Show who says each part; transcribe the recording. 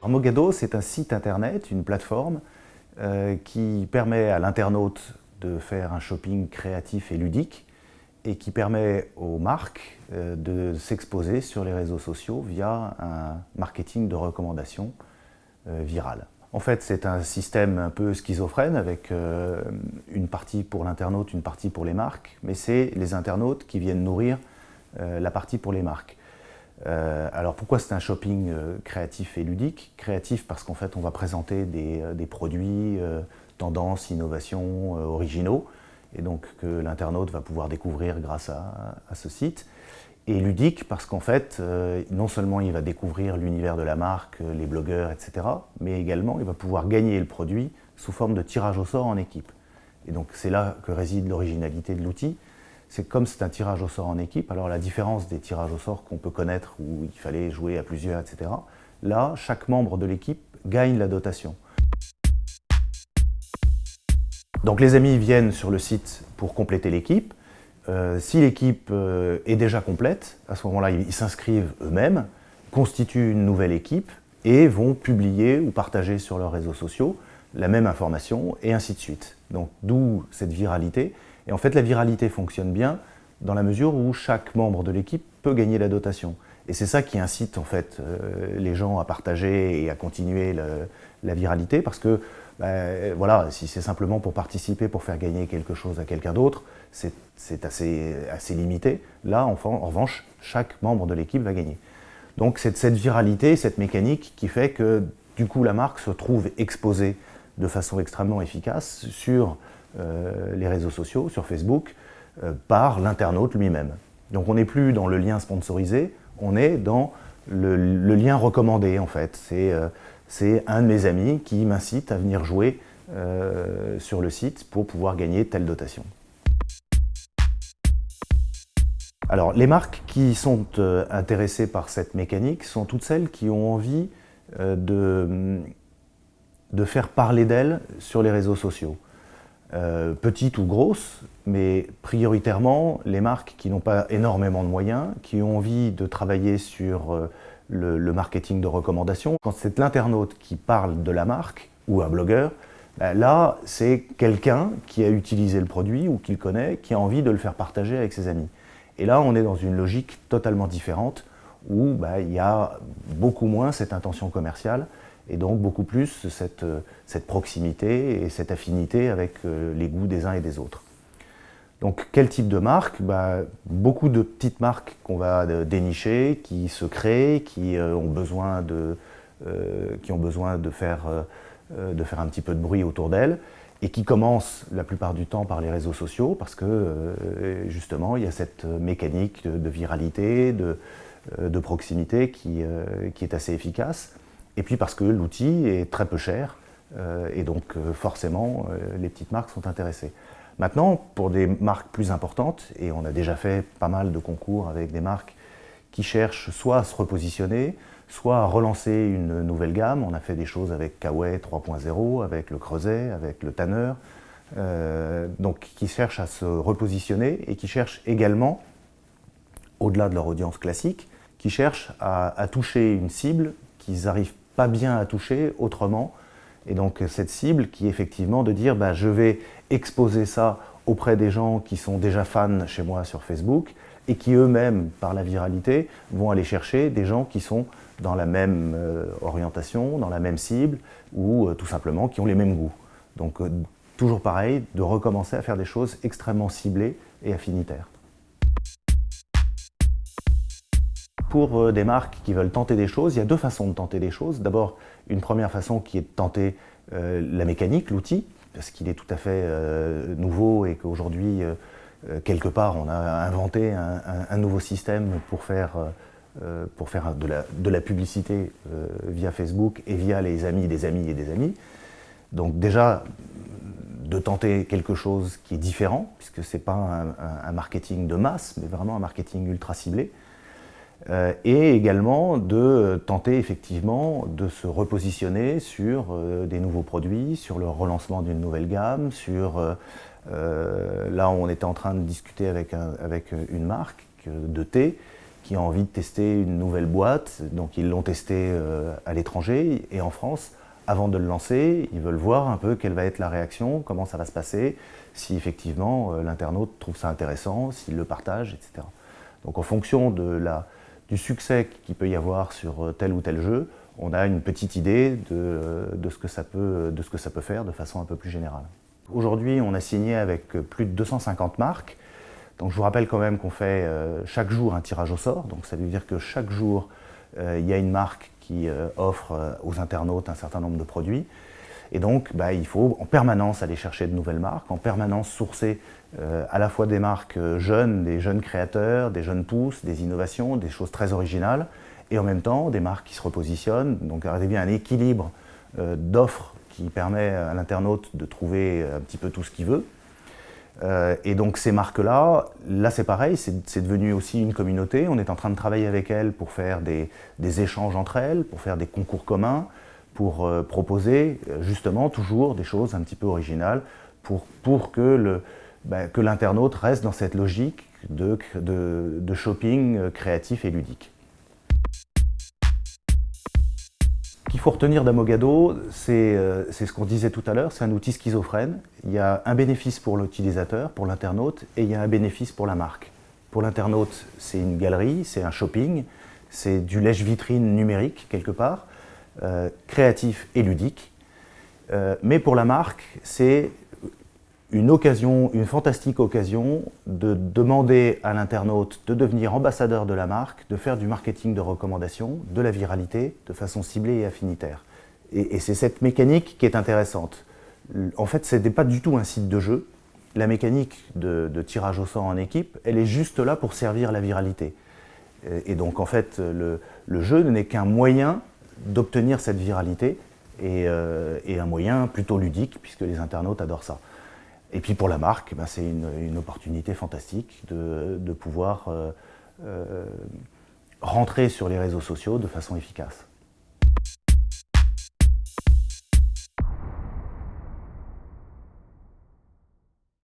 Speaker 1: Mogado, c'est un site internet, une plateforme qui permet à l'internaute de faire un shopping créatif et ludique et qui permet aux marques de s'exposer sur les réseaux sociaux via un marketing de recommandation viral. En fait, c'est un système un peu schizophrène avec une partie pour l'internaute, une partie pour les marques, mais c'est les internautes qui viennent nourrir la partie pour les marques. Alors pourquoi c'est un shopping créatif et ludique? Créatif parce qu'en fait on va présenter des produits, tendances, innovations, originaux, et donc que l'internaute va pouvoir découvrir grâce à ce site. Et ludique parce qu'en fait, non seulement il va découvrir l'univers de la marque, les blogueurs, etc., mais également il va pouvoir gagner le produit sous forme de tirage au sort en équipe. Et donc c'est là que réside l'originalité de l'outil. C'est comme c'est un tirage au sort en équipe, alors la différence des tirages au sort qu'on peut connaître où il fallait jouer à plusieurs, etc., là, chaque membre de l'équipe gagne la dotation. Donc les amis viennent sur le site pour compléter l'équipe. Si l'équipe est déjà complète, à ce moment-là, ils s'inscrivent eux-mêmes, constituent une nouvelle équipe et vont publier ou partager sur leurs réseaux sociaux la même information et ainsi de suite. Donc d'où cette viralité. Et en fait, la viralité fonctionne bien dans la mesure où chaque membre de l'équipe peut gagner la dotation. Et c'est ça qui incite en fait les gens à partager et à continuer la viralité, parce que voilà, si c'est simplement pour participer, pour faire gagner quelque chose à quelqu'un d'autre, c'est assez limité. Là, en revanche, chaque membre de l'équipe va gagner. Donc c'est cette viralité, cette mécanique qui fait que du coup la marque se trouve exposée de façon extrêmement efficace sur les réseaux sociaux, sur Facebook, par l'internaute lui-même. Donc on n'est plus dans le lien sponsorisé, on est dans le lien recommandé en fait. C'est un de mes amis qui m'incite à venir jouer sur le site pour pouvoir gagner telle dotation. Alors les marques qui sont intéressées par cette mécanique sont toutes celles qui ont envie de faire parler d'elles sur les réseaux sociaux. Petites ou grosses, mais prioritairement les marques qui n'ont pas énormément de moyens, qui ont envie de travailler sur le marketing de recommandation. Quand c'est l'internaute qui parle de la marque ou un blogueur, là c'est quelqu'un qui a utilisé le produit ou qui le connaît, qui a envie de le faire partager avec ses amis. Et là on est dans une logique totalement différente où il y a beaucoup moins cette intention commerciale et donc beaucoup plus cette proximité et cette affinité avec les goûts des uns et des autres. Donc quel type de marque? Beaucoup de petites marques qu'on va dénicher, qui se créent, qui ont besoin de faire un petit peu de bruit autour d'elles et qui commencent la plupart du temps par les réseaux sociaux parce que justement il y a cette mécanique de viralité, de proximité qui est assez efficace. Et puis parce que l'outil est très peu cher et donc forcément les petites marques sont intéressées. Maintenant, pour des marques plus importantes, et on a déjà fait pas mal de concours avec des marques qui cherchent soit à se repositionner, soit à relancer une nouvelle gamme. On a fait des choses avec Kawaii 3.0, avec le Creuset, avec le Tanner, donc qui cherchent à se repositionner et qui cherchent également, au-delà de leur audience classique, qui cherchent à toucher une cible qu'ils n'arrivent pas bien à toucher autrement. Et donc cette cible qui est effectivement de dire je vais exposer ça auprès des gens qui sont déjà fans chez moi sur Facebook et qui eux-mêmes, par la viralité, vont aller chercher des gens qui sont dans la même orientation, dans la même cible ou tout simplement qui ont les mêmes goûts. Donc toujours pareil, de recommencer à faire des choses extrêmement ciblées et affinitaires. Pour des marques qui veulent tenter des choses, il y a deux façons de tenter des choses. D'abord, une première façon qui est de tenter la mécanique, l'outil, parce qu'il est tout à fait nouveau et qu'aujourd'hui, quelque part, on a inventé un nouveau système pour faire de la publicité via Facebook et via les amis des amis et des amis. Donc déjà, de tenter quelque chose qui est différent, puisque ce n'est pas un marketing de masse, mais vraiment un marketing ultra ciblé. Et également de tenter effectivement de se repositionner sur des nouveaux produits, sur le relancement d'une nouvelle gamme, là on était en train de discuter avec une marque de thé qui a envie de tester une nouvelle boîte. Donc ils l'ont testé à l'étranger et en France. Avant de le lancer, ils veulent voir un peu quelle va être la réaction, comment ça va se passer, si effectivement l'internaute trouve ça intéressant, s'il le partage, etc. Donc en fonction du succès qu'il peut y avoir sur tel ou tel jeu, on a une petite idée de ce que ça peut faire de façon un peu plus générale. Aujourd'hui, on a signé avec plus de 250 marques. Donc je vous rappelle quand même qu'on fait chaque jour un tirage au sort. Donc ça veut dire que chaque jour, il y a une marque qui offre aux internautes un certain nombre de produits. Et donc, il faut en permanence aller chercher de nouvelles marques, en permanence sourcer à la fois des marques jeunes, des jeunes créateurs, des jeunes pousses, des innovations, des choses très originales, et en même temps des marques qui se repositionnent. Donc arriver à un équilibre d'offres qui permet à l'internaute de trouver un petit peu tout ce qu'il veut. Et donc ces marques-là, là c'est pareil, c'est devenu aussi une communauté. On est en train de travailler avec elles pour faire des échanges entre elles, pour faire des concours communs, pour proposer justement toujours des choses un petit peu originales pour que l'internaute reste dans cette logique de shopping créatif et ludique. Ce qu'il faut retenir d'Amogado, c'est ce qu'on disait tout à l'heure, c'est un outil schizophrène. Il y a un bénéfice pour l'utilisateur, pour l'internaute, et il y a un bénéfice pour la marque. Pour l'internaute, c'est une galerie, c'est un shopping, c'est du lèche-vitrine numérique quelque part, créatif et ludique. Mais pour la marque, c'est une fantastique occasion de demander à l'internaute de devenir ambassadeur de la marque, de faire du marketing de recommandation, de la viralité, de façon ciblée et affinitaire. Et c'est cette mécanique qui est intéressante. En fait, ce n'est pas du tout un site de jeu. La mécanique de tirage au sort en équipe, elle est juste là pour servir la viralité. Et donc, en fait, le jeu n'est qu'un moyen d'obtenir cette viralité et un moyen plutôt ludique, puisque les internautes adorent ça. Et puis pour la marque, c'est une opportunité fantastique de pouvoir rentrer sur les réseaux sociaux de façon efficace.